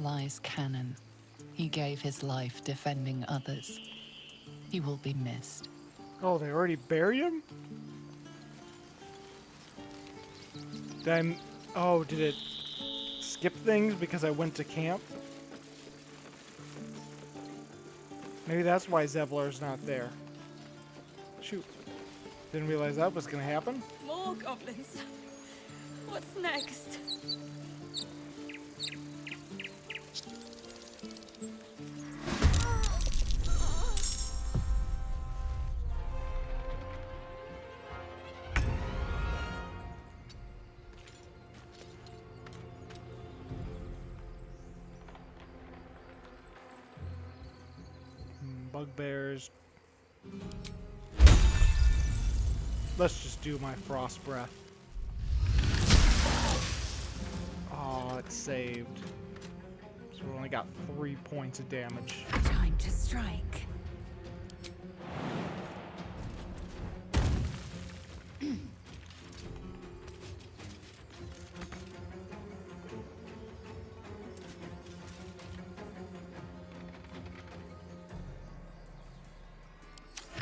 lies Kanon. He gave his life defending others. He will be missed. Oh, they already buried him? Then, oh, did it skip things because I went to camp? Maybe that's why Zevlor's not there. Shoot. Didn't realize that was going to happen. More goblins. What's next? Bugbears. Let's just do my frost breath. Oh, it's saved. So we only got 3 points of damage. Time to strike.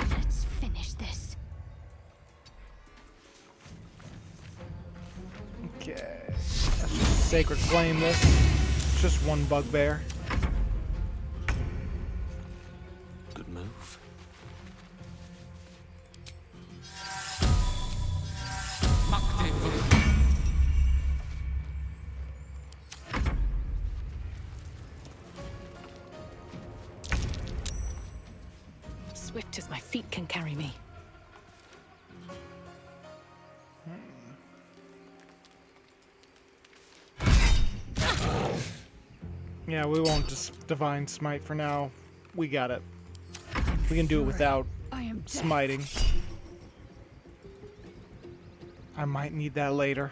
Let's finish this. Okay. Let's just Sacred Flame this. It's just one bugbear. Good move. Swift as my feet can carry me. Yeah, we won't just Divine Smite for now. We got it. We can do it without I am dead. smiting. I might need that later.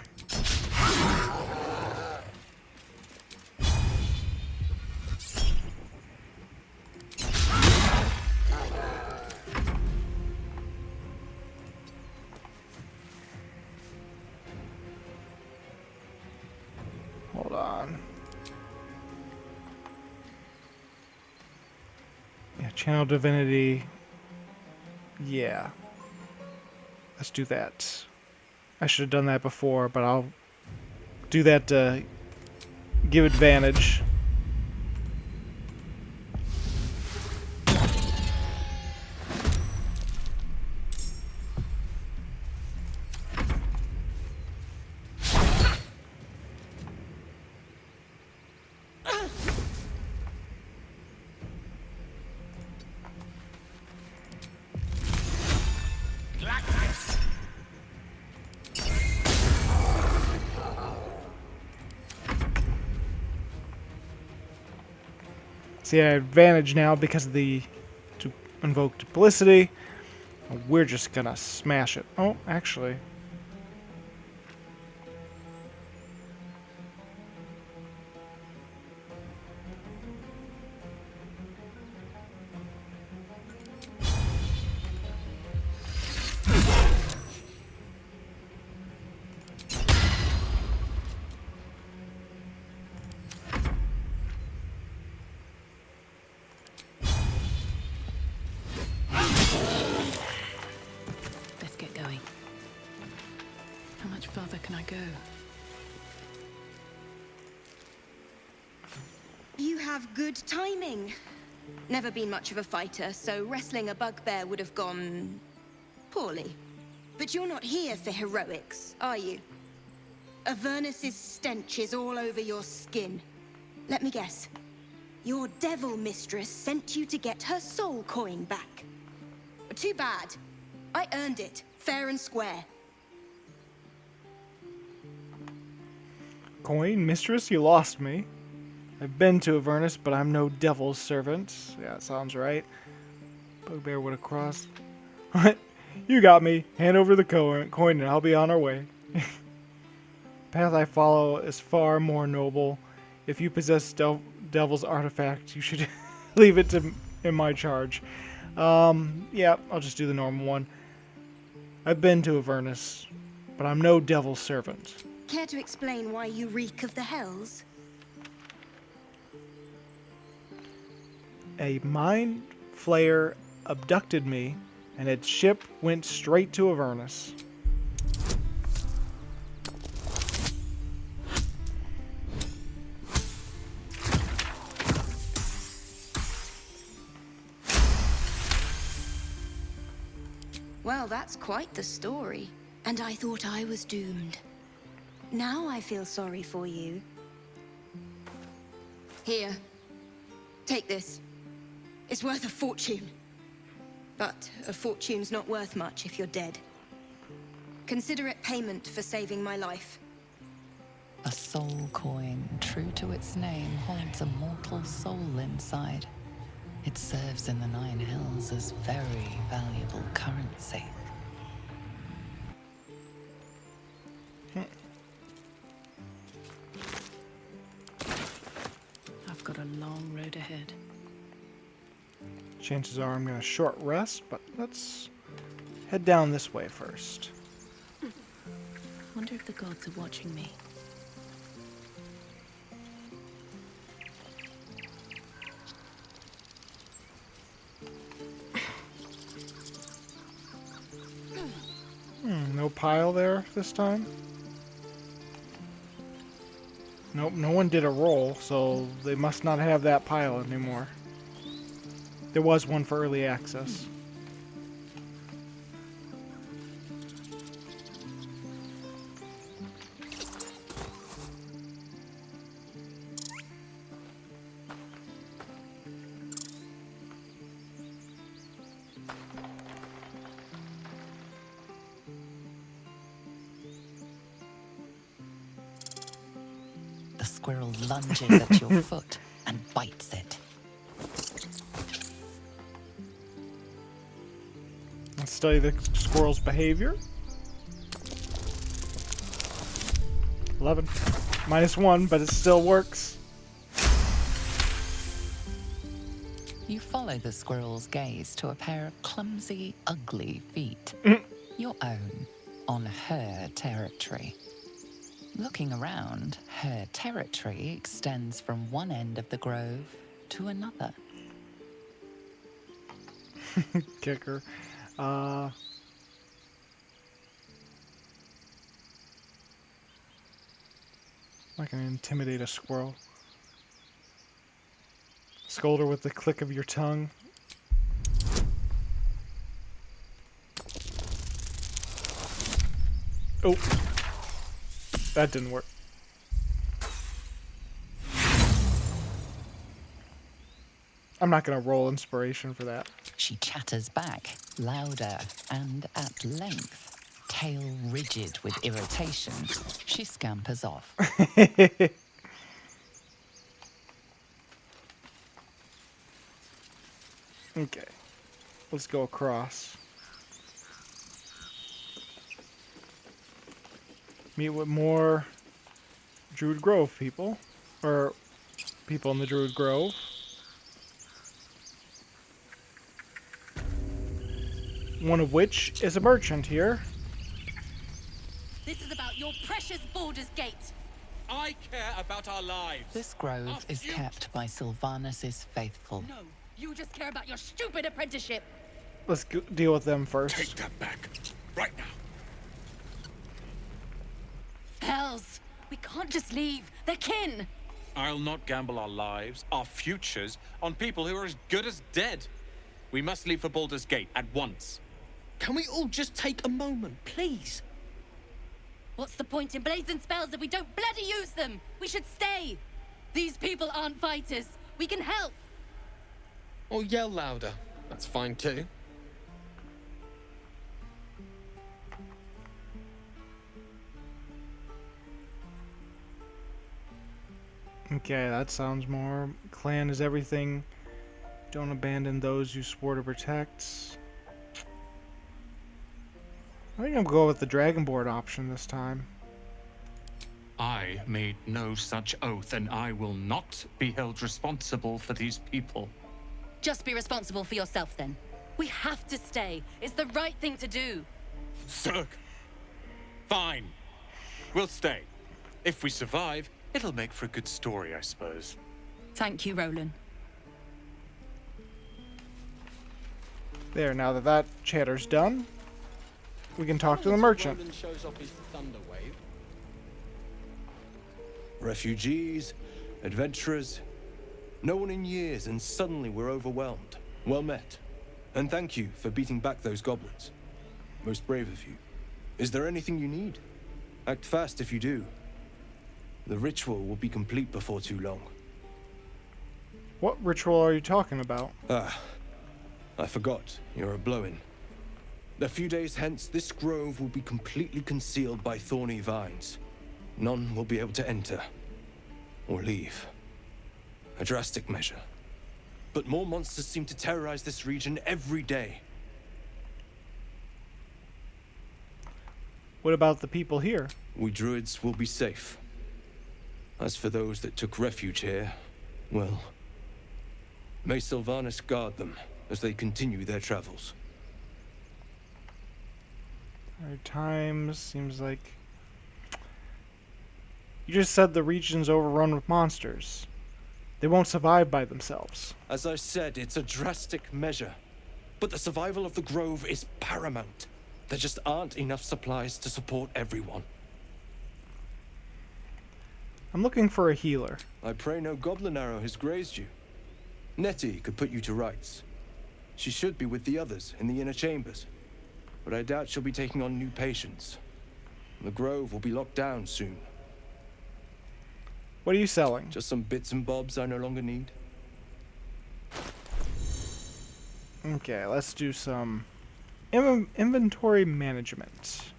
Hold on. Yeah, Channel Divinity. Yeah. Let's do that. I should have done that before, but I'll do that to give advantage. See, I have advantage now because of the to invoke duplicity. We're just gonna smash it. Oh, actually. Let's get going. How much further can I go? You have good timing. Never been much of a fighter, so wrestling a bugbear would have gone poorly. But you're not here for heroics, are you? Avernus's stench is all over your skin. Let me guess. Your devil mistress sent you to get her soul coin back. Too bad. I earned it, fair and square. Coin, mistress, you lost me. I've been to Avernus, but I'm no devil's servant. Yeah, sounds right. Bugbear would have crossed. What? You got me. Hand over the coin and I'll be on our way. Path I follow is far more noble. If you possess devil's artifact, you should leave it in my charge. Yeah, I'll just do the normal one. I've been to Avernus, but I'm no devil's servant. Care to explain why you reek of the hells? A mind flayer abducted me, and its ship went straight to Avernus. Well, that's quite the story. And I thought I was doomed. Now I feel sorry for you. Here. Take this. It's worth a fortune. But a fortune's not worth much if you're dead. Consider it payment for saving my life. A soul coin, true to its name, holds a mortal soul inside. It serves in the Nine Hills as very valuable currency. I've got a long road ahead. Chances are I'm going to short rest, but let's head down this way first. Wonder if the gods are watching me. No pile there this time. Nope, no one did a roll, so they must not have that pile anymore. There was one for early access. The squirrel lunges at your foot and bites it. Let's study the squirrel's behavior. 11. -1, but it still works. You follow the squirrel's gaze to a pair of clumsy, ugly feet. Your own, on her territory. Looking around, her territory extends from one end of the grove to another. Kicker. I can intimidate a squirrel. Scold her with the click of your tongue. Oh. That didn't work. I'm not going to roll inspiration for that. She chatters back, louder and at length. Tail rigid with irritation, she scampers off. Okay. Let's go across. Meet with more Druid Grove people. Or people in the Druid Grove. One of which is a merchant here. This is about your precious Baldur's Gate. I care about our lives. This grove is kept by Sylvanus' faithful. No, you just care about your stupid apprenticeship. Let's deal with them first. Take that back. Right now. Hells, we can't just leave. They're kin. I'll not gamble our lives, our futures, on people who are as good as dead. We must leave for Baldur's Gate at once. Can we all just take a moment, please? What's the point in blazing spells if we don't bloody use them? We should stay. These people aren't fighters. We can help. Or yell louder. That's fine too. Okay, that sounds more. Clan is everything. Don't abandon those you swore to protect. I think I'll go with the Dragonboard option this time. I made no such oath, and I will not be held responsible for these people. Just be responsible for yourself then. We have to stay. It's the right thing to do. Zerg. Fine. We'll stay. If we survive, it'll make for a good story, I suppose. Thank you, Roland. There, now that that chatter's done, we can talk to the merchant. Roland shows off his thunder wave. Refugees, adventurers, no one in years, and suddenly we're overwhelmed. Well met. And thank you for beating back those goblins. Most brave of you. Is there anything you need? Act fast if you do. The ritual will be complete before too long. What ritual are you talking about? Ah, I forgot. You're a blow-in. A few days hence, this grove will be completely concealed by thorny vines. None will be able to enter or leave. A drastic measure. But more monsters seem to terrorize this region every day. What about the people here? We druids will be safe. As for those that took refuge here, well, may Sylvanas guard them as they continue their travels. Our times seems like you just said the region's overrun with monsters. They won't survive by themselves. As I said, it's a drastic measure. But the survival of the grove is paramount. There just aren't enough supplies to support everyone. I'm looking for a healer. I pray no goblin arrow has grazed you. Nettie could put you to rights. She should be with the others in the inner chambers. But I doubt she'll be taking on new patients. The grove will be locked down soon. What are you selling? Just some bits and bobs I no longer need. Okay, let's do some inventory management.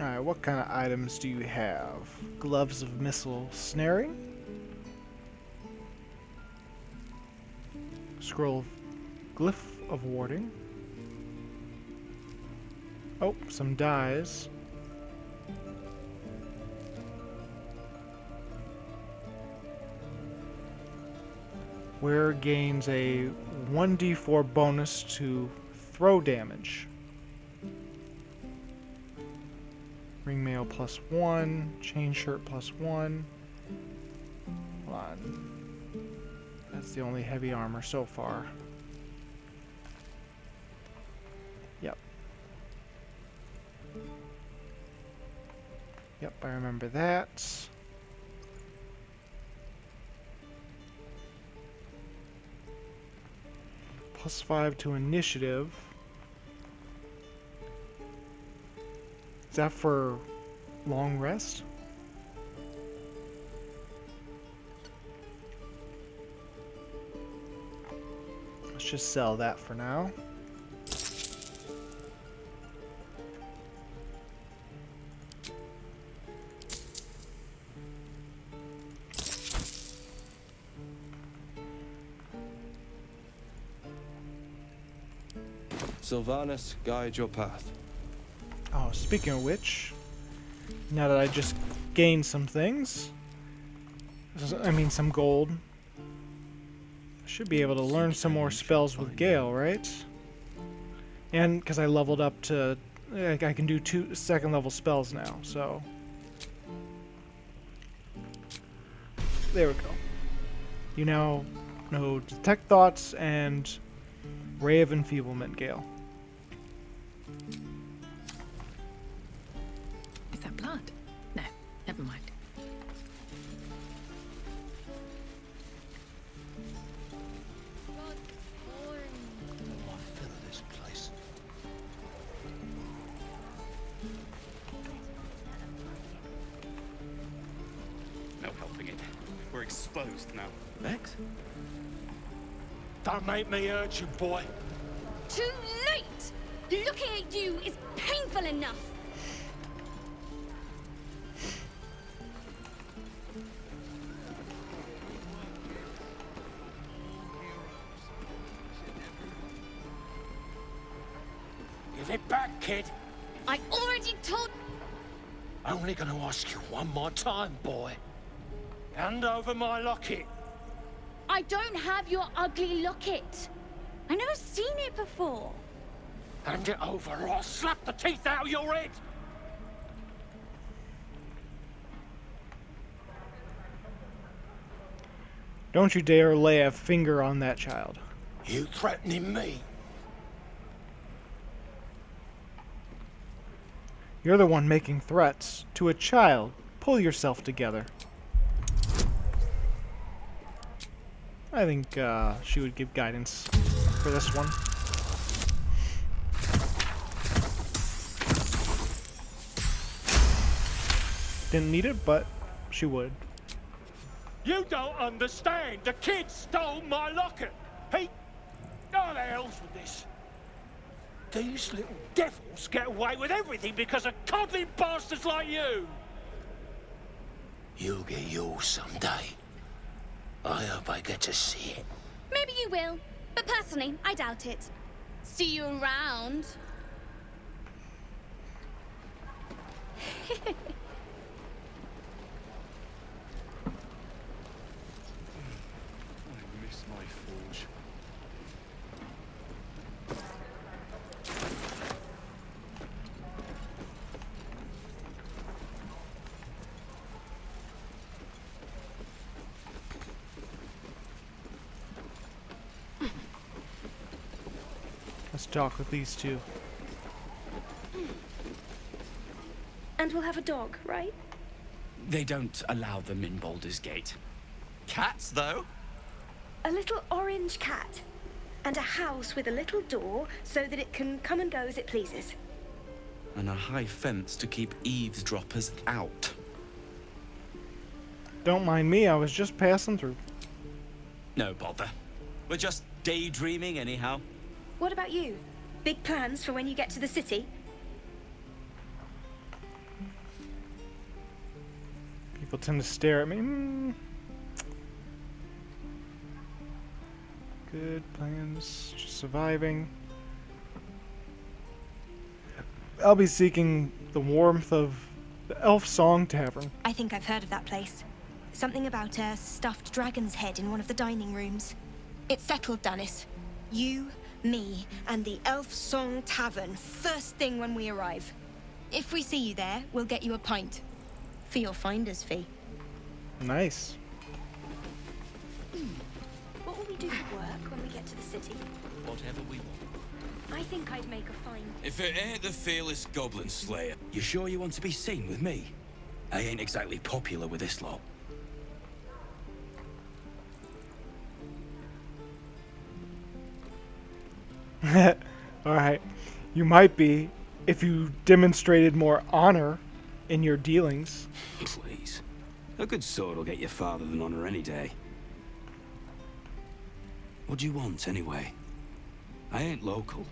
Alright, what kind of items do you have? Gloves of missile snaring? Scroll of glyph of warding. Oh, some dyes. Where gains a 1d4 bonus to throw damage. Ringmail +1, chain shirt +1. Hold on. That's the only heavy armor so far. Yep. Yep, I remember that. +5 to initiative. Is that for long rest? Let's just sell that for now. Sylvanas, guide your path. Oh, speaking of which, now that I just gained some things, I mean some gold, I should be able to learn some more spells with Gale, right? And because I leveled up to, I can do 2 second level spells now, so. There we go. You now know Detect Thoughts and Ray of Enfeeblement, Gale. Is that blood? No, never mind. No helping it. We're exposed now. Max? Don't make me hurt you, boy. Too late! Looking at you is painful enough. Give it back, kid. I already told... Only gonna ask you one more time, boy. Hand over my locket. I don't have your ugly locket. I never seen it before. Hand it over or I'll slap the teeth out of your head. Don't you dare lay a finger on that child. You threatening me? You're the one making threats to a child. Pull yourself together. I think she would give guidance for this one. Didn't need it, but she would. You don't understand. The kid stole my locket. He... Oh, the hell's with this? These little devils get away with everything because of coddling bastards like you. You'll get yours someday. I hope I get to see it. Maybe you will, but personally, I doubt it. See you around. I miss my forge. Let's talk with these two. And we'll have a dog, right? They don't allow them in Baldur's Gate. Cats, though? A little orange cat. And a house with a little door so that it can come and go as it pleases. And a high fence to keep eavesdroppers out. Don't mind me, I was just passing through. No bother. We're just daydreaming anyhow. What about you? Big plans for when you get to the city? People tend to stare at me. Good plans, just surviving. I'll be seeking the warmth of the Elf Song Tavern. I think I've heard of that place. Something about a stuffed dragon's head in one of the dining rooms. It's settled, Dennis. You, me, and the Elf Song Tavern, first thing when we arrive. If we see you there, we'll get you a pint. For your finder's fee. Nice. What will we do for work when we get to the city? Whatever we want. I think I'd make a fine. If it ain't the fearless Goblin Slayer, you sure you want to be seen with me? I ain't exactly popular with this lot. Alright. You might be if you demonstrated more honor in your dealings. Please. A good sword will get you farther than honor any day. What do you want, anyway? I ain't local.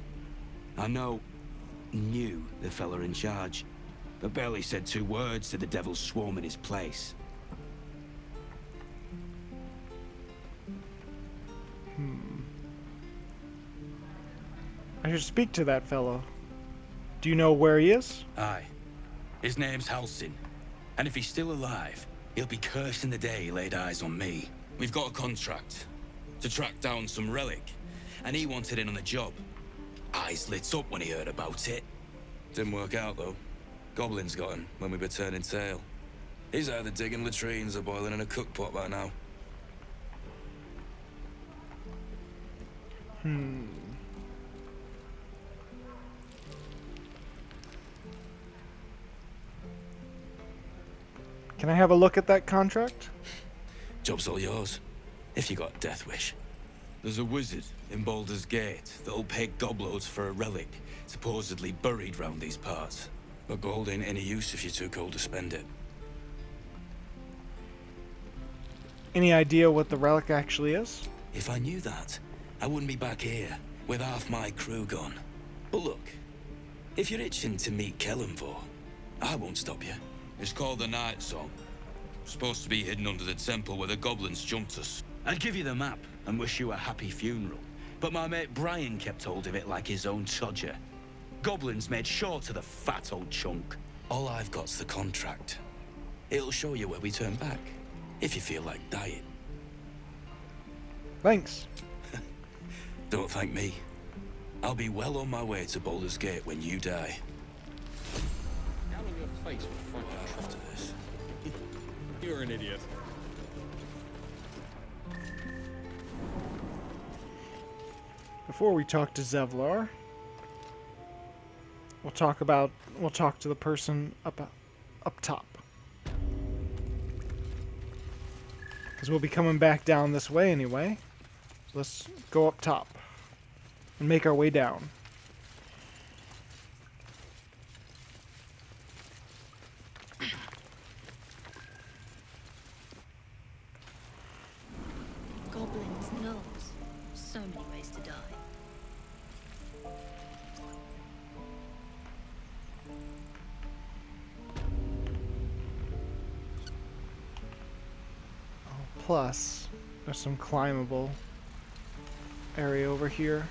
I knew the fella in charge, but barely said 2 words to the devil's swarm in his place. I should speak to that fellow. Do you know where he is? Aye. His name's Halsin. And if he's still alive, he'll be cursing the day he laid eyes on me. We've got a contract to track down some relic, and he wanted in on the job. Eyes lit up when he heard about it. Didn't work out, though. Goblins got him when we were turning tail. He's either digging latrines or boiling in a cookpot by now. Can I have a look at that contract? Job's all yours, if you got a death wish. There's a wizard in Baldur's Gate that'll pay gobloads for a relic, supposedly buried round these parts. But gold ain't any use if you're too cold to spend it. Any idea what the relic actually is? If I knew that, I wouldn't be back here, with half my crew gone. But look, if you're itching to meet Kellenvor, I won't stop you. It's called the Night Song. Supposed to be hidden under the temple where the goblins jumped us. I'd give you the map and wish you a happy funeral, but my mate Brian kept hold of it like his own todger. Goblins made sure to the fat old chunk. All I've got's the contract. It'll show you where we turn back, if you feel like dying. Thanks. Don't thank me. I'll be well on my way to Baldur's Gate when you die. Down on your face with front After this. You're an idiot. Before we talk to Zevlor, we'll talk to the person up top. Because we'll be coming back down this way anyway. So let's go up top and make our way down. Goblins, gnolls. So many ways to die. Plus, there's some climbable area over here.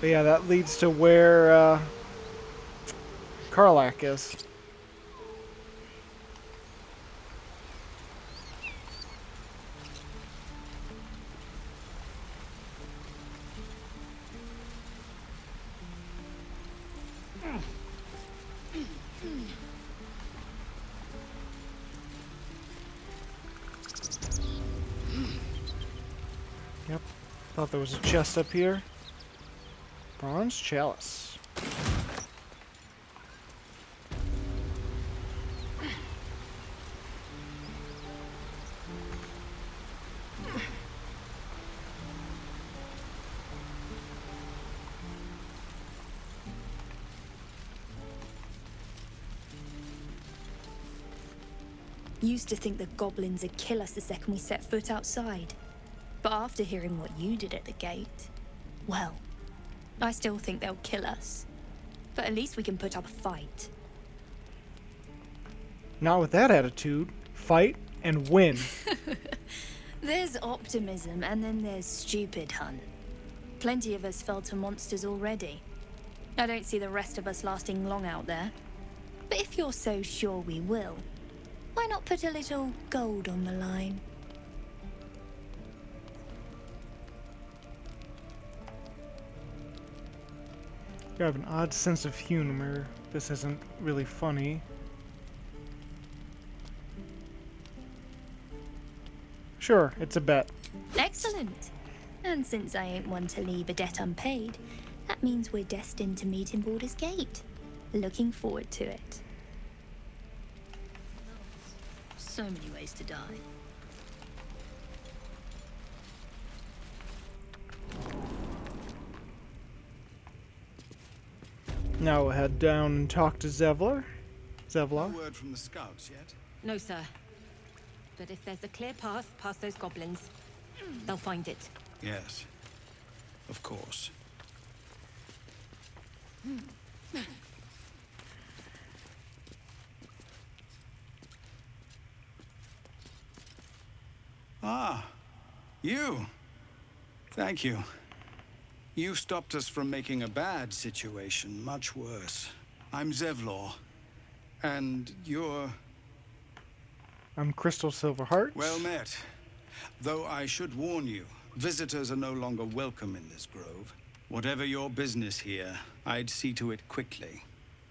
But yeah, that leads to where Karlach is. Yep, thought there was a chest up here. Bronze chalice. Used to think the goblins would kill us the second we set foot outside. But after hearing what you did at the gate, well, I still think they'll kill us. But at least we can put up a fight. Not with that attitude. Fight and win. There's optimism, and then there's stupid, hun. Plenty of us fell to monsters already. I don't see the rest of us lasting long out there. But if you're so sure we will, why not put a little gold on the line? You have an odd sense of humor. This isn't really funny. Sure, it's a bet. Excellent. And since I ain't one to leave a debt unpaid, that means we're destined to meet in Baldur's Gate. Looking forward to it. So many ways to die. Now we'll head down and talk to Zevlor. Zevlor? No word from the scouts yet? No, sir. But if there's a clear path past those goblins, they'll find it. Yes. Of course. Ah, you. Thank you. You stopped us from making a bad situation much worse. I'm Zevlor. And you're... I'm Crystal Silverheart. Well met. Though I should warn you, visitors are no longer welcome in this grove. Whatever your business here, I'd see to it quickly.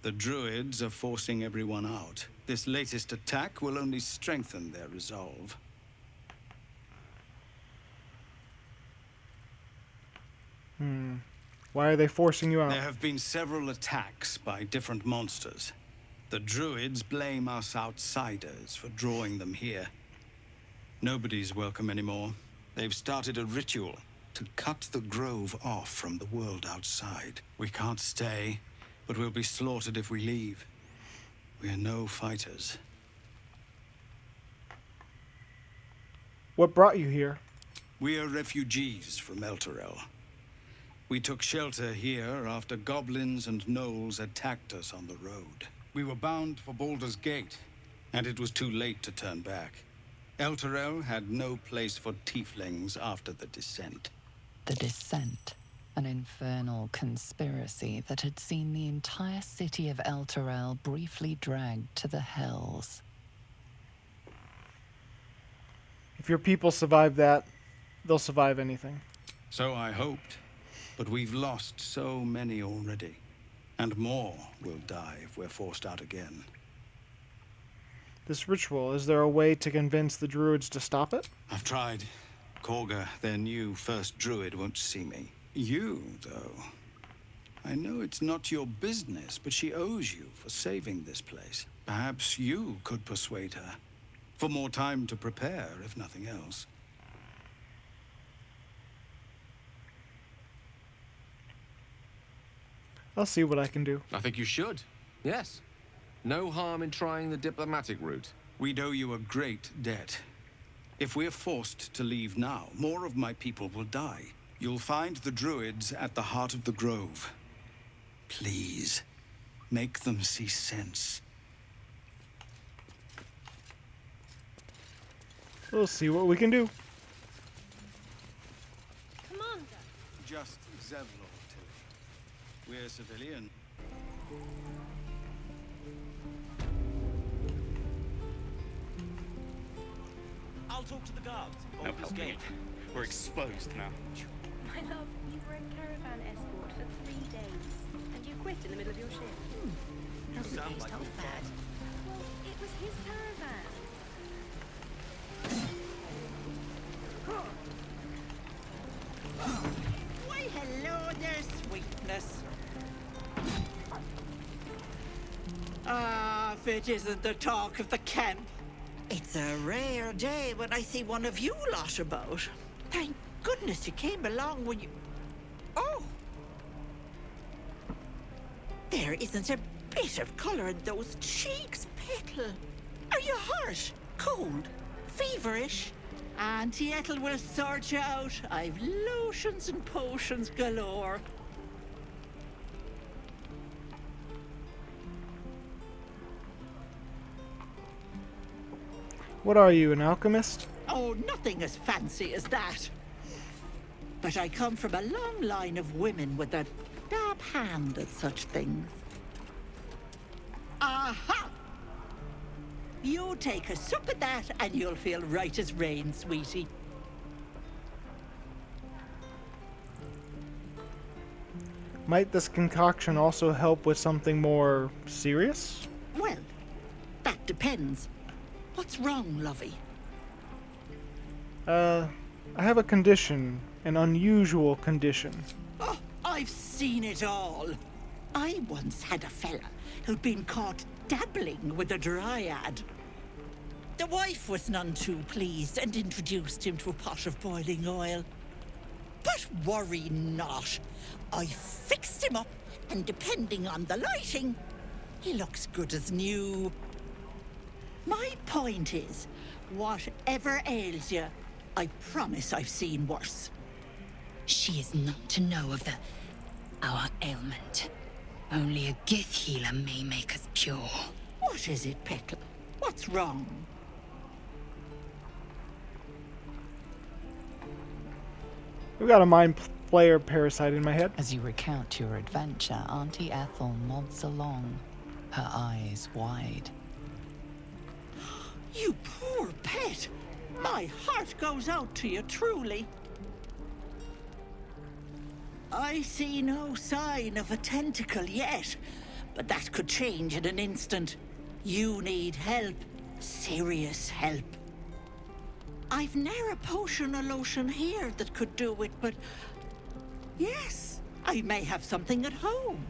The druids are forcing everyone out. This latest attack will only strengthen their resolve. Why are they forcing you out? There have been several attacks by different monsters. The druids blame us outsiders for drawing them here. Nobody's welcome anymore. They've started a ritual to cut the grove off from the world outside. We can't stay, but we'll be slaughtered if we leave. We're no fighters. What brought you here? We are refugees from Elturel. We took shelter here after goblins and gnolls attacked us on the road. We were bound for Baldur's Gate, and it was too late to turn back. Elturel had no place for tieflings after the descent. The Descent, an infernal conspiracy that had seen the entire city of Elturel briefly dragged to the hells. If your people survive that, they'll survive anything. So I hoped, but we've lost so many already. And more will die if we're forced out again. This ritual, is there a way to convince the druids to stop it? I've tried. Korga, their new first druid, won't see me. You, though. I know it's not your business, but she owes you for saving this place. Perhaps you could persuade her. For more time to prepare, if nothing else. I'll see what I can do. I think you should. Yes. No harm in trying the diplomatic route. We'd owe you a great debt. If we're forced to leave now, more of my people will die. You'll find the druids at the heart of the grove. Please, make them see sense. We'll see what we can do. Commander. Just Zevlor, Tilly. We're civilian. I'll talk to the guards. No help me. We're exposed now. My love, you were a caravan escort for 3 days, and you quit in the middle of your shift. You sound like not bad. Well, it was his caravan. Why, hello there, sweetness. Ah, if it isn't the talk of the camp. It's a rare day when I see one of you lot about. Thank goodness you came along when you... Oh! There isn't a bit of colour in those cheeks, Petal. Are you hurt? Cold? Feverish? Auntie Ethel will sort you out. I've lotions and potions galore. What are you, an alchemist? Oh, nothing as fancy as that. But I come from a long line of women with a dab hand at such things. Aha! You take a sup at that and you'll feel right as rain, sweetie. Might this concoction also help with something more serious? Well, that depends. What's wrong, lovey? I have a condition, an unusual condition. Oh, I've seen it all. I once had a fella who'd been caught dabbling with a dryad. The wife was none too pleased and introduced him to a pot of boiling oil. But worry not. I fixed him up, and depending on the lighting, he looks good as new. My point is, whatever ails you, I promise I've seen worse. She is not to know of our ailment. Only a gith healer may make us pure. What is it, Petal? What's wrong? We've got a mind flayer parasite in my head. As you recount your adventure, Auntie Ethel nods along, her eyes wide. You poor pet! My heart goes out to you, truly. I see no sign of a tentacle yet, but that could change in an instant. You need help. Serious help. I've ne'er a potion or lotion here that could do it, but... yes, I may have something at home.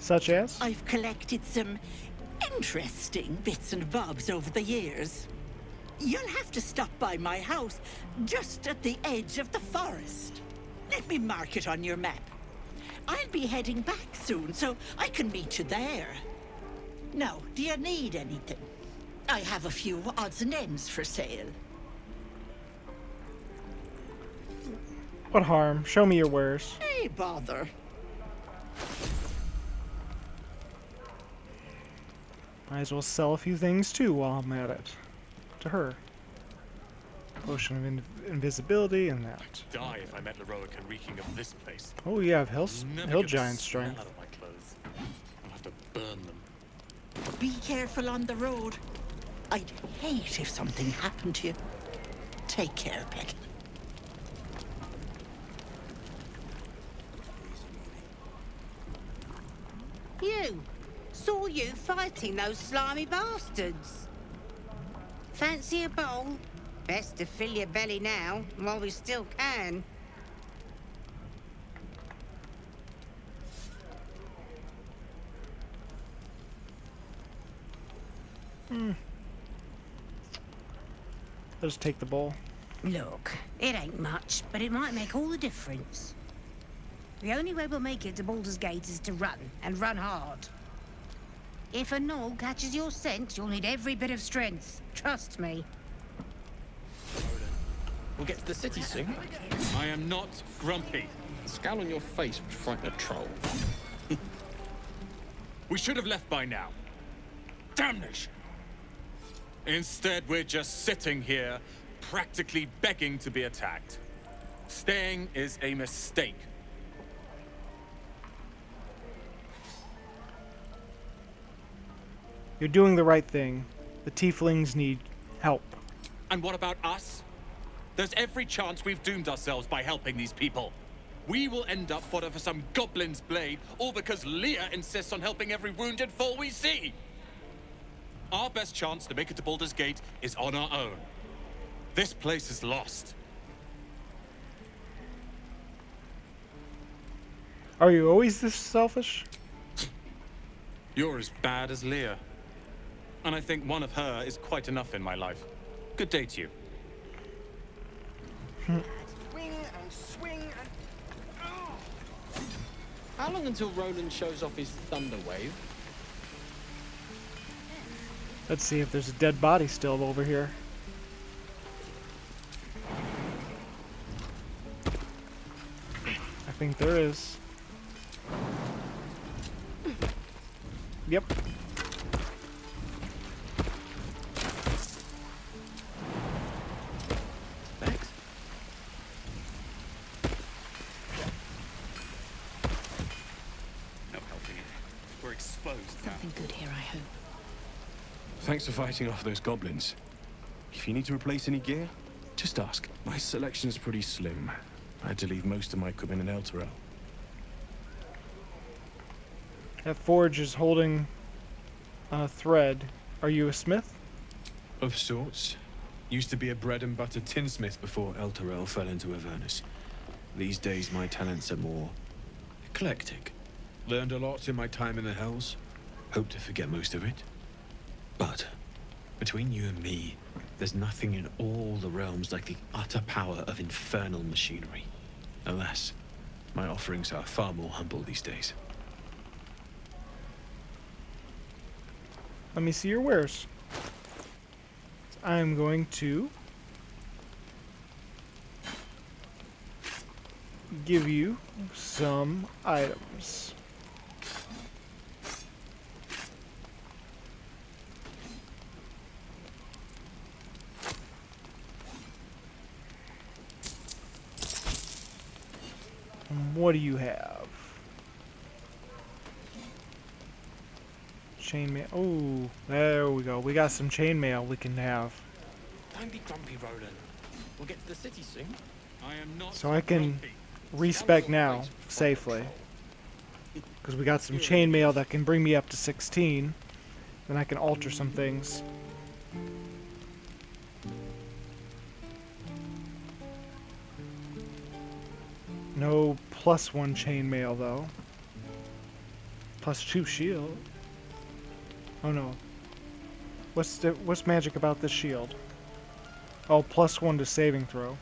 Such as? I've collected some interesting bits and bobs over the years. You'll have to stop by my house, just at the edge of the forest. Let me mark it on your map. I'll be heading back soon, so I can meet you there. Now, do you need anything? I have a few odds and ends for sale. What harm? Show me your wares. Hey, bother. Might as well sell a few things too while I'm at it. To her. Potion of invisibility and that. Die if I met Lae'Zel and reeking of this place. Oh yeah, I have Never hill get the giant smell strength. out of my clothes. I'll have to burn them. Be careful on the road. I'd hate if something happened to you. Take care, Petal. You! Saw you fighting those slimy bastards. Fancy a bowl? Best to fill your belly now, while we still can. I'll just take the bowl. Look, it ain't much, but it might make all the difference. The only way we'll make it to Baldur's Gate is to run, and run hard. If a gnoll catches your scent, you'll need every bit of strength. Trust me. We'll get to the city soon. I am not grumpy. The scowl on your face would frighten a troll. We should have left by now. Damnation! Instead, we're just sitting here, practically begging to be attacked. Staying is a mistake. You're doing the right thing. The tieflings need help. And what about us? There's every chance we've doomed ourselves by helping these people. We will end up fodder for some goblin's blade, all because Leah insists on helping every wounded foe we see. Our best chance to make it to Baldur's Gate is on our own. This place is lost. Are you always this selfish? You're as bad as Leah. And I think one of her is quite enough in my life. Good day to you. Swing and swing and... Oh. How long until Roland shows off his thunder wave? Let's see if there's a dead body still over here. I think there is. Yep. Thanks. No helping it. We're exposed now. Something good here, I hope. Thanks for fighting off those goblins. If you need to replace any gear, just ask. My selection's pretty slim. I had to leave most of my equipment in Elturel. That forge is holding a thread. Are you a smith? Of sorts. Used to be a bread and butter tinsmith before Elturel fell into Avernus. These days my talents are more eclectic. Learned a lot in my time in the Hells. Hope to forget most of it. But between you and me, there's nothing in all the realms like the utter power of infernal machinery. Alas, my offerings are far more humble these days. Let me see your wares. I'm going to give you some items. What do you have? Chainmail. Oh, there we go. We got some chainmail we can have. Don't be grumpy, Roland. We'll get to the city soon. I am not So I can respec now safely. Because we got some chainmail that can bring me up to 16. Then I can alter some things. No +1 chainmail though. +2 shield. Oh no. What's magic about this shield? Oh, +1 to saving throw.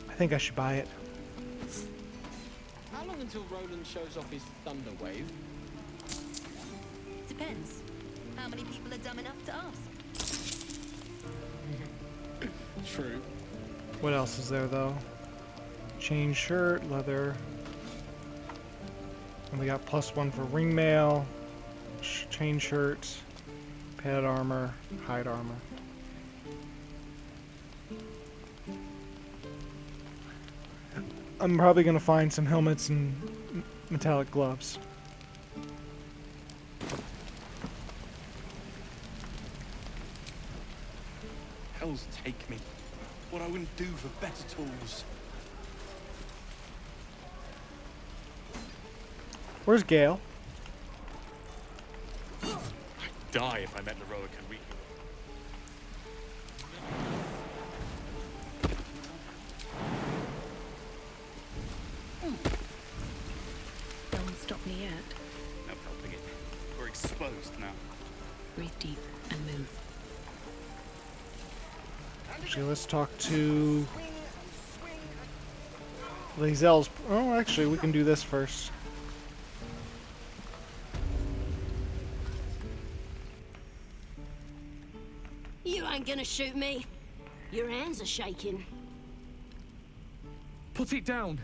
I think I should buy it. How long until Roland shows off his thunder wave? Depends. How many people are dumb enough to ask? True. What else is there though? Chain shirt, leather. And we got +1 for ring mail, chain shirt, padded armor, hide armor. I'm probably gonna find some helmets and metallic gloves. Hells take me. What I wouldn't do for better tools. Where's Gale? I'd die if I met Heroic and we... No one stopped me yet. No helping it. We're exposed now. Breathe deep and move. Actually, let's talk to Lae'Zel's. Oh, actually, we can do this first. You ain't gonna shoot me. Your hands are shaking. Put it down.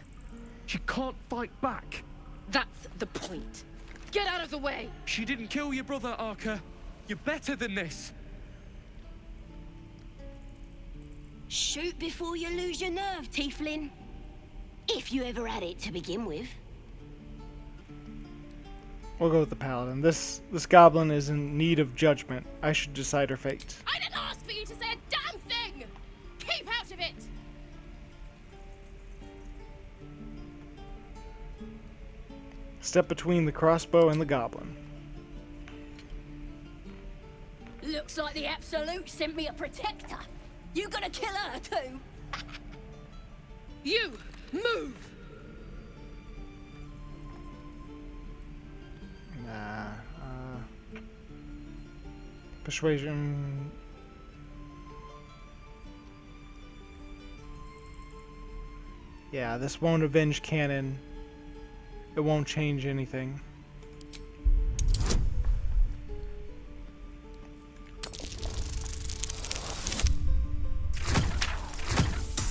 She can't fight back. That's the point. Get out of the way! She didn't kill your brother, Arca. You're better than this. Shoot before you lose your nerve, Tiefling. If you ever had it to begin with. We'll go with the paladin. This goblin is in need of judgment. I should decide her fate. I didn't ask for you to say a damn thing! Keep out of it! Step between the crossbow and the goblin. Looks like the Absolute sent me a protector. You gonna kill her too? You! Move! Nah. Persuasion. Yeah, this won't avenge Kanon. It won't change anything.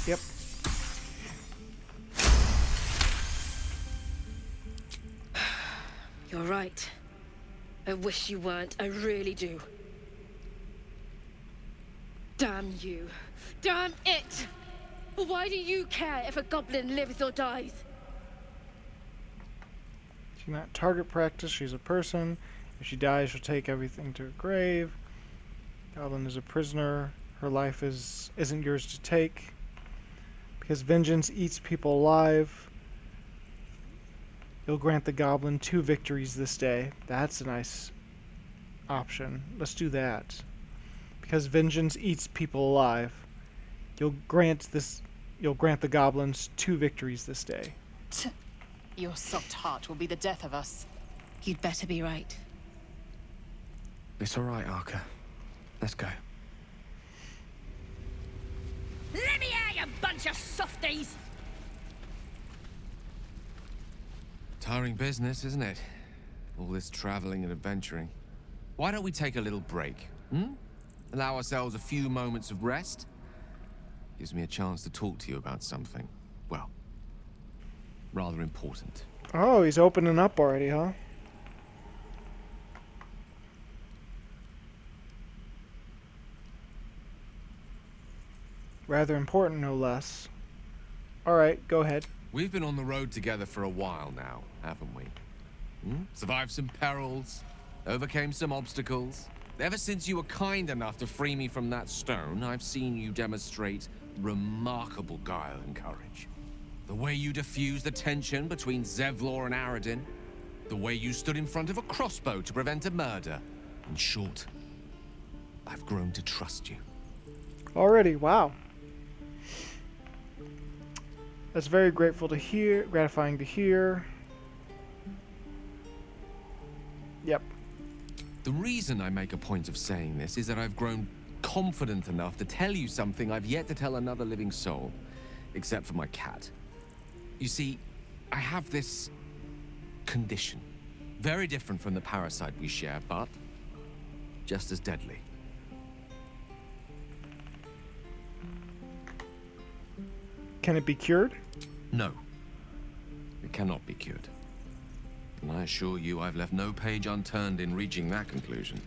Yep. You're right. I wish you weren't. I really do. Damn you. Damn it! Why do you care if a goblin lives or dies? She's not target practice. She's a person. If she dies, she'll take everything to her grave. Goblin is a prisoner. Her life isn't yours to take. Because vengeance eats people alive. You'll grant the goblin 2 victories this day. That's a nice option. Let's do that. Because vengeance eats people alive. You'll grant the goblins 2 victories this day. Your soft heart will be the death of us. You'd better be right. It's all right, Arca. Let's go. Let me out, you bunch of softies! Tiring business, isn't it? All this traveling and adventuring. Why don't we take a little break? Allow ourselves a few moments of rest? Gives me a chance to talk to you about something, well, rather important. Oh, he's opening up already, huh? Rather important, no less. Alright, go ahead. We've been on the road together for a while now, haven't we? Survived some perils, overcame some obstacles. Ever since you were kind enough to free me from that stone, I've seen you demonstrate remarkable guile and courage. The way you diffused the tension between Zevlor and Aradin. The way you stood in front of a crossbow to prevent a murder. In short, I've grown to trust you. Already, wow. That's very grateful to hear, gratifying to hear. Yep. The reason I make a point of saying this is that I've grown confident enough to tell you something I've yet to tell another living soul, except for my cat. You see, I have this condition. Very different from the parasite we share, but just as deadly. Can it be cured? No. It cannot be cured. And I assure you I've left no page unturned in reaching that conclusion.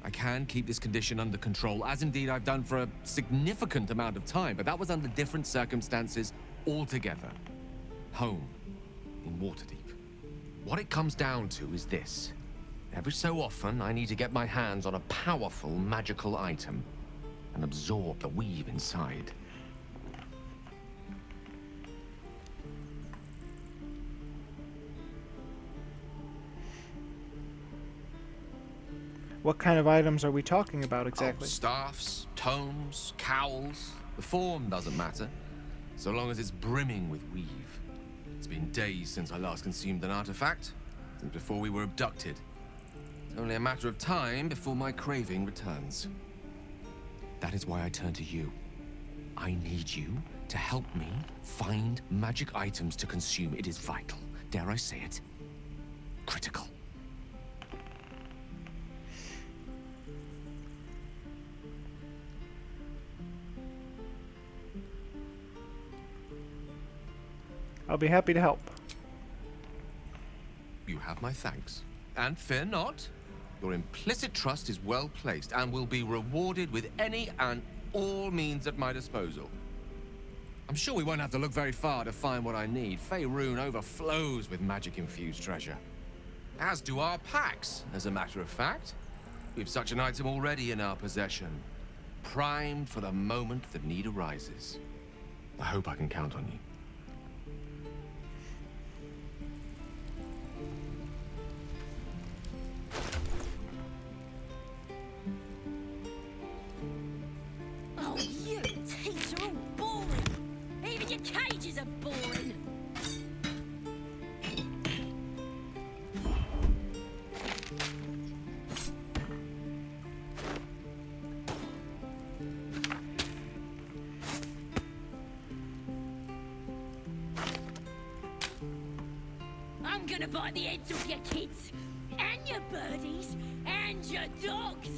I can keep this condition under control, as indeed I've done for a significant amount of time, but that was under different circumstances all together. Home in Waterdeep. What it comes down to is this. Every so often, I need to get my hands on a powerful magical item and absorb the weave inside. What kind of items are we talking about exactly? Oh, staffs, tomes, cowls. The form doesn't matter, so long as it's brimming with weave. It's been days since I last consumed an artifact, since before we were abducted. It's only a matter of time before my craving returns. That is why I turn to you. I need you to help me find magic items to consume. It is vital. Dare I say it? Critical. I'll be happy to help. You have my thanks. And fear not. Your implicit trust is well placed and will be rewarded with any and all means at my disposal. I'm sure we won't have to look very far to find what I need. Faerun overflows with magic-infused treasure. As do our packs, as a matter of fact. We've such an item already in our possession. Primed for the moment that need arises. I hope I can count on you. Oh, you teeth are all boring. Even your cages are boring. I'm gonna bite the heads off your kids, and your birdies, and your dogs.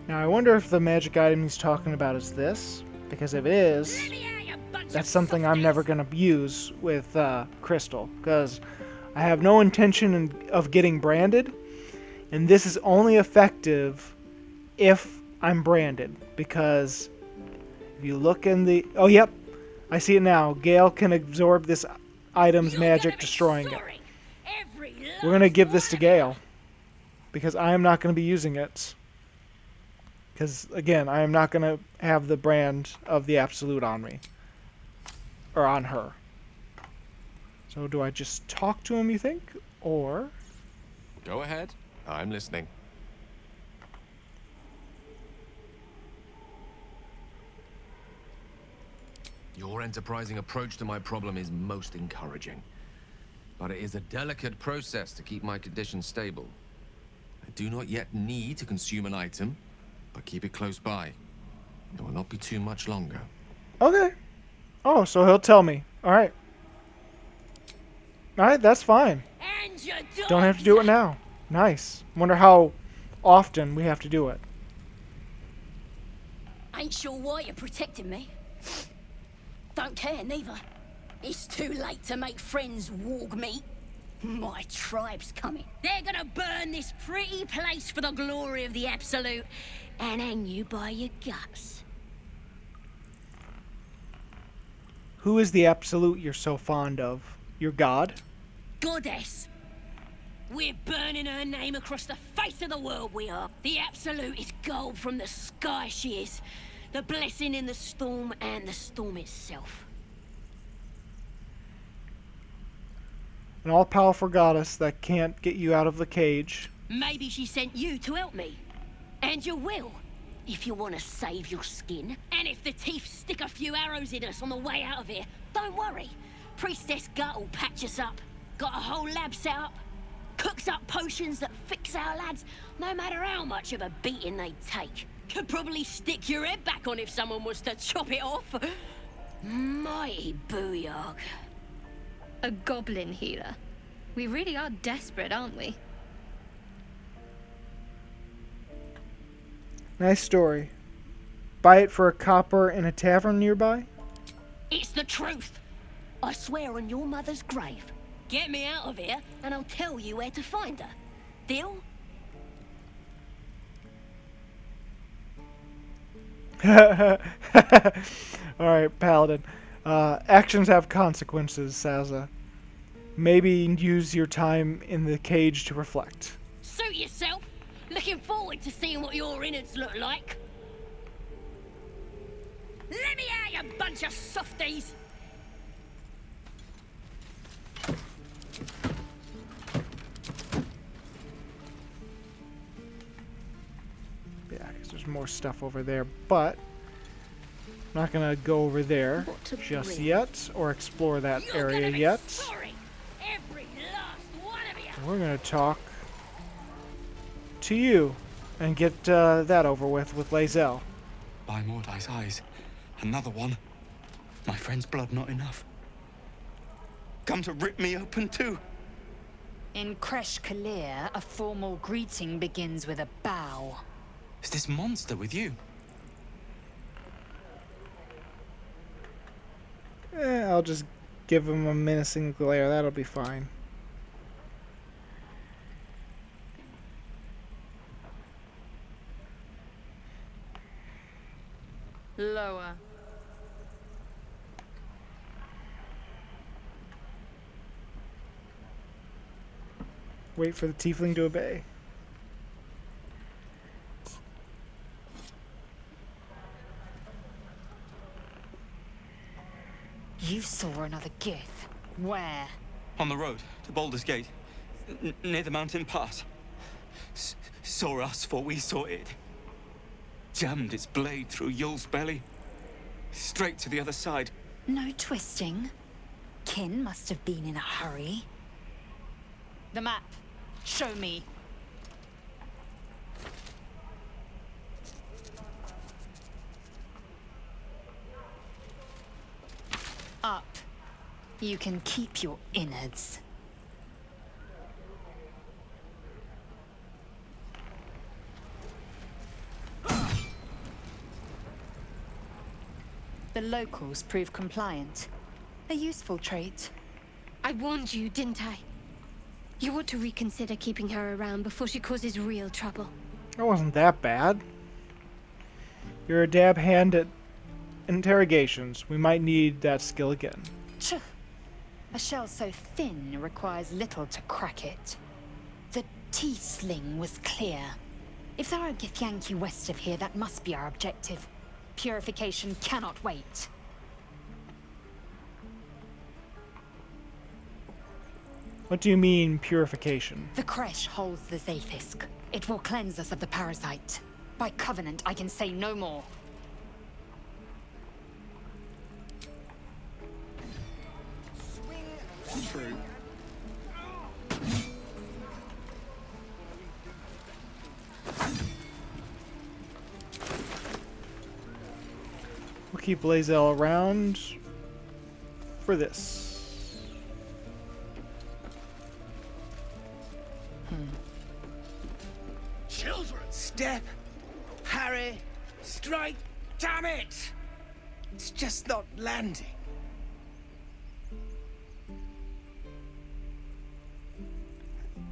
Now I wonder if the magic item he's talking about is this, because if it is, that's something I'm never going to use with Crystal, because I have no intention of getting branded, and this is only effective if I'm branded, because if you look in the... Oh, yep, I see it now. Gale can absorb this item's magic, destroying it. We're going to give this to Gale, because I am not going to be using it. Because, again, I am not going to have the brand of the Absolute on me. Or on her. So do I just talk to him, you think? Or... Go ahead. I'm listening. Your enterprising approach to my problem is most encouraging. But it is a delicate process to keep my condition stable. I do not yet need to consume an item, but keep it close by. It will not be too much longer. Okay. Oh, so he'll tell me. Alright. Alright, that's fine. Don't have to do it now. Nice. Wonder how often we have to do it. Ain't sure why you're protecting me. Don't care, neither. It's too late to make friends, warg meat. My tribe's coming. They're gonna burn this pretty place for the glory of the Absolute and hang you by your guts. Who is the Absolute you're so fond of? Your god? Goddess. We're burning her name across the face of the world, we are. The Absolute is gold from the sky, she is. The blessing in the storm and the storm itself. An all-powerful goddess that can't get you out of the cage. Maybe she sent you to help me. And you will, if you want to save your skin. And if the teeth stick a few arrows in us on the way out of here, don't worry. Priestess Gut will patch us up. Got a whole lab set up. Cooks up potions that fix our lads, no matter how much of a beating they take. Could probably stick your head back on if someone was to chop it off. Mighty booyog. A goblin healer. We really are desperate, aren't we? Nice story. Buy it for a copper in a tavern nearby? It's the truth. I swear on your mother's grave. Get me out of here, and I'll tell you where to find her. Deal? Alright, Paladin. Actions have consequences, Sazza. Maybe use your time in the cage to reflect. Suit yourself. Looking forward to seeing what your innards look like. Let me out, you bunch of softies! Yeah, because there's more stuff over there, but I'm not gonna go over there just yet, or explore that area yet. We're gonna talk to you and get that over with Lae'Zel. By Mordai's eyes, another one. My friend's blood not enough. Come to rip me open too. In Kresh Kalir, a formal greeting begins with a bow. Is this monster with you? I'll just give him a menacing glare. That'll be fine. Lower. Wait for the tiefling to obey. You saw another Gith. Where? On the road to Baldur's Gate, near the mountain pass. Saw us, for we saw it. Jammed its blade through Yul's belly, straight to the other side. No twisting. Kin must have been in a hurry. The map. Show me. Up. You can keep your innards. The locals prove compliant. A useful trait. I warned you, didn't I? You ought to reconsider keeping her around before she causes real trouble. That wasn't that bad. You're a dab hand at interrogations. We might need that skill again. Tch. A shell so thin requires little to crack it. The tiefling was clear. If there are Githyanki west of here, that must be our objective. Purification cannot wait. What do you mean, purification? The Kresh holds the Zaithisk. It will cleanse us of the parasite. By covenant, I can say no more. True. We'll keep Lae'Zel around for this. Children! Step! Harry! Strike! Damn it! It's just not landing.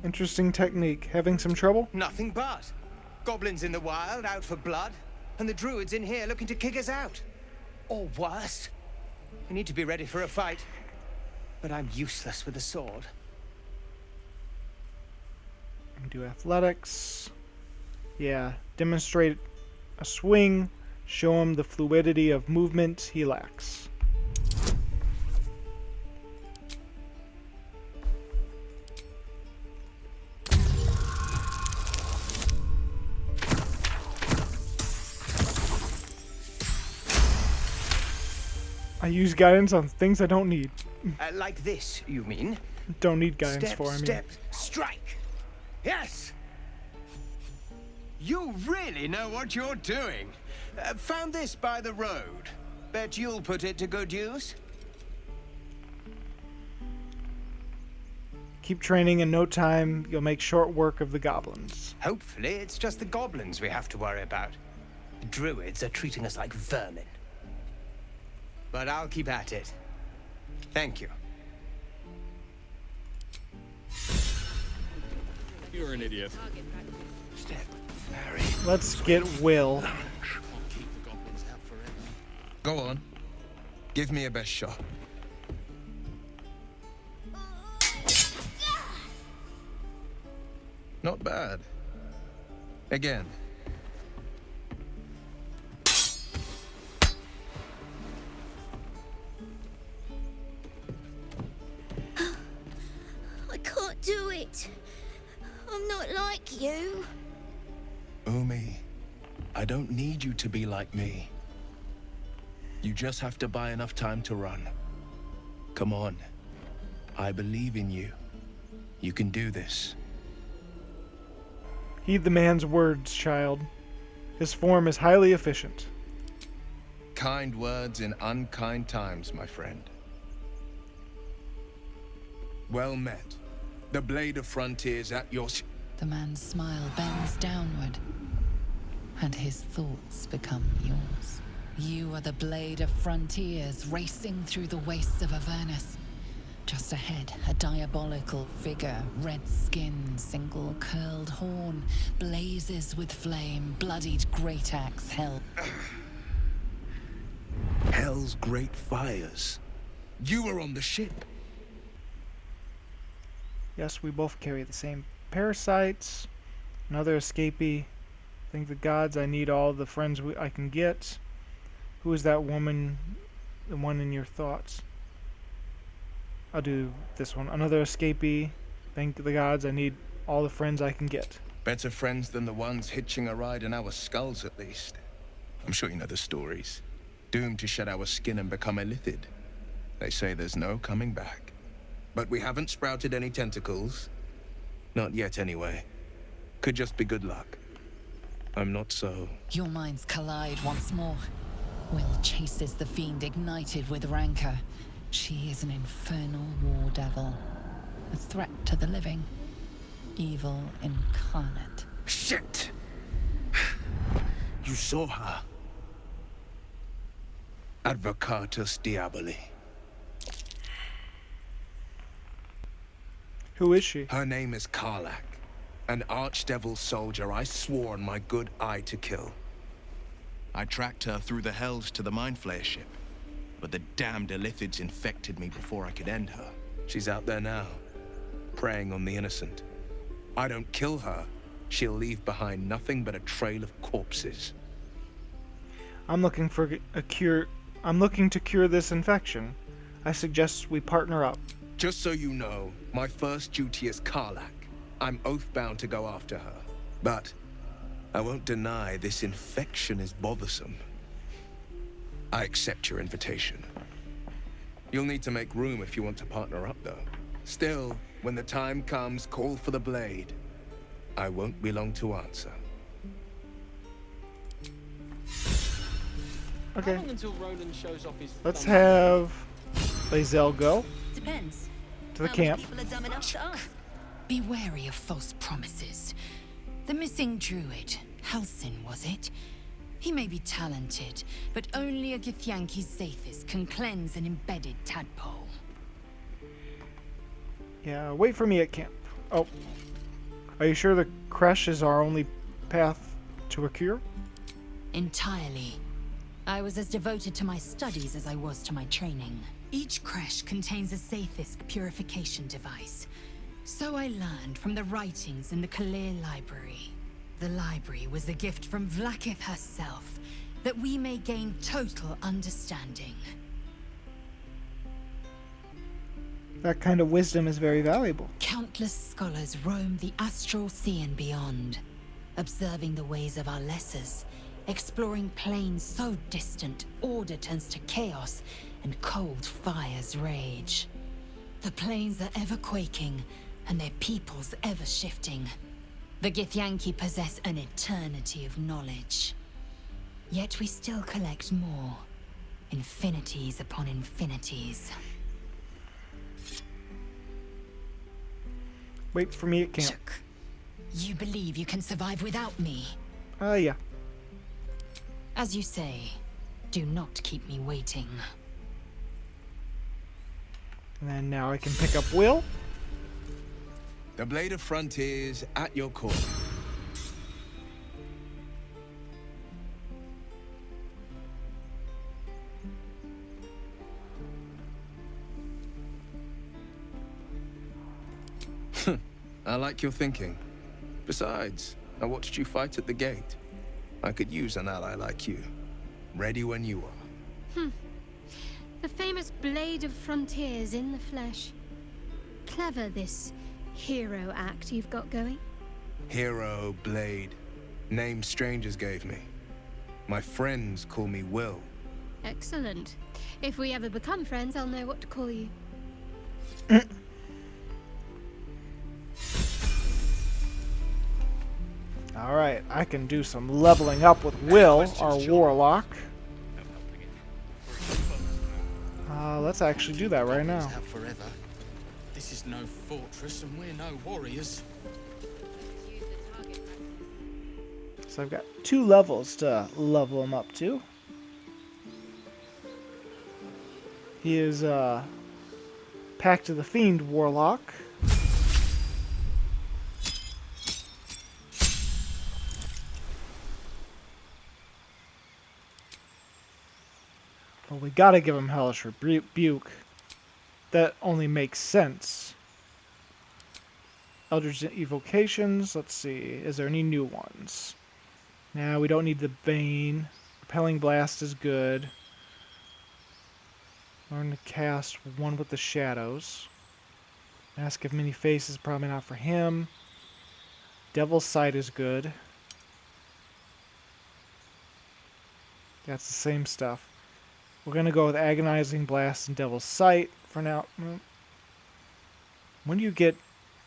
Interesting technique. Having some trouble? Nothing but. Goblins in the wild, out for blood, and the druids in here looking to kick us out. Or worse. We need to be ready for a fight. But I'm useless with a sword. Do athletics. Yeah, demonstrate a swing. Show him the fluidity of movement he lacks. I use guidance on things I don't need. Like this, you mean? Don't need guidance Step, for, I mean. step, strike! Yes! You really know what you're doing. Found this by the road. Bet you'll put it to good use. Keep training. In no time, you'll make short work of the goblins. Hopefully, it's just the goblins we have to worry about. The druids are treating us like vermin. But I'll keep at it. Thank you. You're an idiot. Let's get Wyll. Go on. Give me your best shot. Not bad. Again. I can't do it. I'm not like you. Umi, I don't need you to be like me. You just have to buy enough time to run. Come on. I believe in you. You can do this. Heed the man's words, child. His form is highly efficient. Kind words in unkind times, my friend. Well met. The blade of frontiers at your... The man's smile bends downward, and his thoughts become yours. You are the blade of frontiers racing through the wastes of Avernus. Just ahead, a diabolical figure, red skin, single curled horn, blazes with flame, bloodied great axe held. Hell's great fires. You were on the ship. Yes, we both carry the same parasites. Another escapee. Thank the gods I need all the friends I can get. Who is that woman, the one in your thoughts? I'll do this one. Another escapee. Thank the gods I need all the friends I can get. Better friends than the ones hitching a ride in our skulls, at least. I'm sure you know the stories. Doomed to shed our skin and become illithid. They say there's no coming back. But we haven't sprouted any tentacles. Not yet, anyway. Could just be good luck. I'm not so... Your minds collide once more. Wyll chases the fiend ignited with rancor. She is an infernal war devil. A threat to the living. Evil incarnate. Shit! You saw her. Advocatus Diaboli. Who is she? Her name is Karlach. An archdevil soldier I swore on my good eye to kill. I tracked her through the hells to the Mind Flayer ship. But the damned Illithids infected me before I could end her. She's out there now, preying on the innocent. I don't kill her, she'll leave behind nothing but a trail of corpses. I'm looking for a cure. I'm looking to cure this infection. I suggest we partner up. Just so you know, my first duty is Karlach. I'm oath-bound to go after her. But I won't deny this infection is bothersome. I accept your invitation. You'll need to make room if you want to partner up, though. Still, when the time comes, call for the blade. I won't be long to answer. Okay. How long until Roland shows off his Let's thunder? have Lae'Zel go Depends. to the How camp. many people are dumb enough to ask? Be wary of false promises. The missing druid, Halsin, was it? He may be talented, but only a Githyanki Zathis can cleanse an embedded tadpole. Yeah, wait for me at camp. Oh. Are you sure the creche is our only path to a cure? Entirely. I was as devoted to my studies as I was to my training. Each creche contains a Zathis purification device. So I learned from the writings in the Kalir library. The library was a gift from Vlaakith herself, that we may gain total understanding. That kind of wisdom is very valuable. Countless scholars roam the astral sea and beyond, observing the ways of our lessers, exploring planes so distant order turns to chaos and cold fires rage. The planes are ever quaking, and their peoples ever shifting. The Githyanki possess an eternity of knowledge. Yet we still collect more. Infinities upon infinities. Wait for me at camp. You believe you can survive without me? Yeah. As you say, do not keep me waiting. And then now I can pick up Wyll. The Blade of Frontiers at your call. I like your thinking. Besides, I watched you fight at the gate. I could use an ally like you. Ready when you are. The famous Blade of Frontiers in the flesh. Clever, this hero act you've got going. Hero, Blade. Name strangers gave me. My friends call me Wyll. Excellent. If we ever become friends, I'll know what to call you. Alright, I can do some leveling up with Wyll, our warlock. Let's actually do that right now. Forever. This is no fortress and we're no warriors. So I've got 2 levels to level him up to. He is Pact of the Fiend warlock. Well, we gotta give him Hellish Rebuke. That only makes sense. Eldritch Evocations, let's see, is there any new ones? Now we don't need the Bane. Repelling Blast is good. Learn to cast one with the Shadows. Mask of Many Faces, probably not for him. Devil's Sight is good. That's the same stuff. We're going to go with Agonizing Blast and Devil's Sight for now. When do you get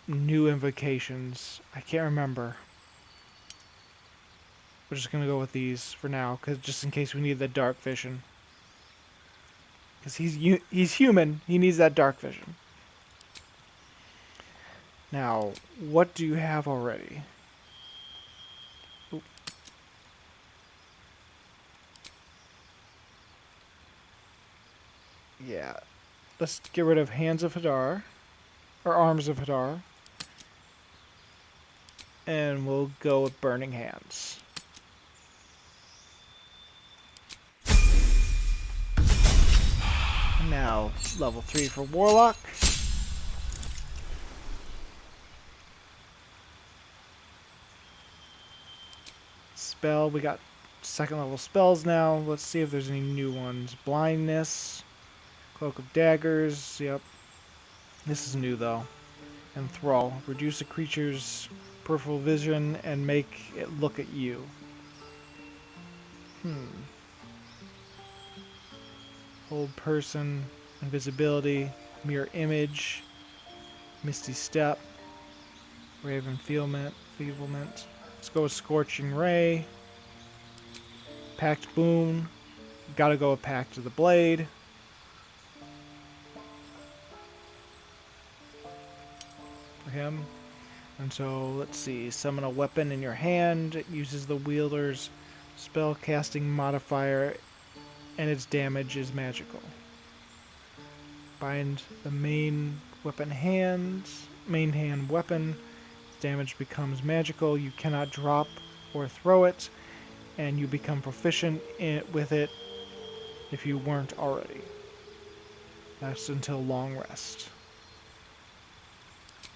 new invocations? I can't remember. We're just going to go with these for now, cause just in case we need the Dark Vision. Because he's human, he needs that Dark Vision. Now, what do you have already? Oop. Yeah, let's get rid of Hands of Hadar, or Arms of Hadar, and we'll go with Burning Hands. Now, level 3 for Warlock. Spell, we got 2nd level spells now. Let's see if there's any new ones. Blindness. Cloak of Daggers, yep. This is new though. Enthrall. Reduce a creature's peripheral vision and make it look at you. Hold person. Invisibility. Mirror Image. Misty Step. Ray of Enfeeblement. Let's go with Scorching Ray. Pact Boon. Gotta go with Pact of the Blade. Him. And so let's see, summon a weapon in your hand. It uses the wielder's spell casting modifier and its damage is magical. Bind the main hand weapon. Its damage becomes magical. You cannot drop or throw it, and you become proficient with it if you weren't already. That's until long rest.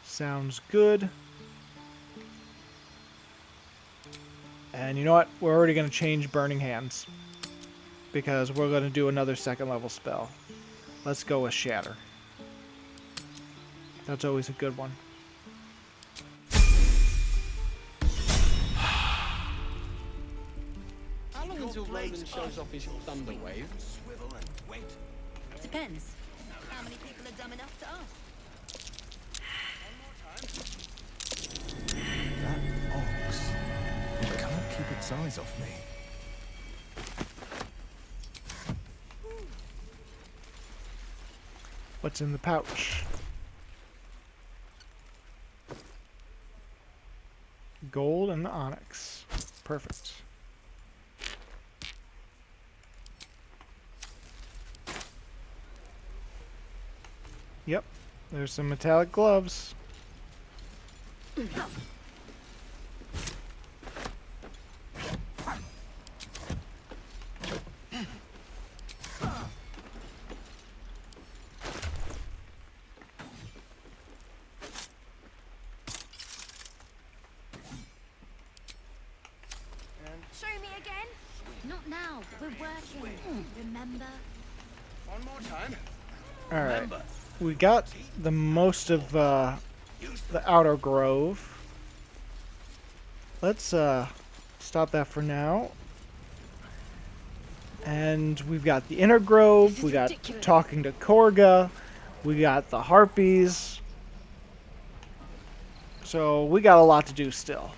Sounds good. And you know what? We're already going to change Burning Hands, because we're going to do another 2nd level spell. Let's go with Shatter. That's always a good one. How long until Roland shows off his thunder wave? Depends. How many people are dumb enough to ask? That ox. It can't keep its eyes off me. What's in the pouch? Gold and the onyx. Perfect. Yep, there's some metallic gloves. Show me again? Not now. We're working. Remember? One more time. Alright, we got the most of the outer grove. Let's stop that for now. And we've got the inner grove, we got talking to Korga, we got the harpies. So we got a lot to do still.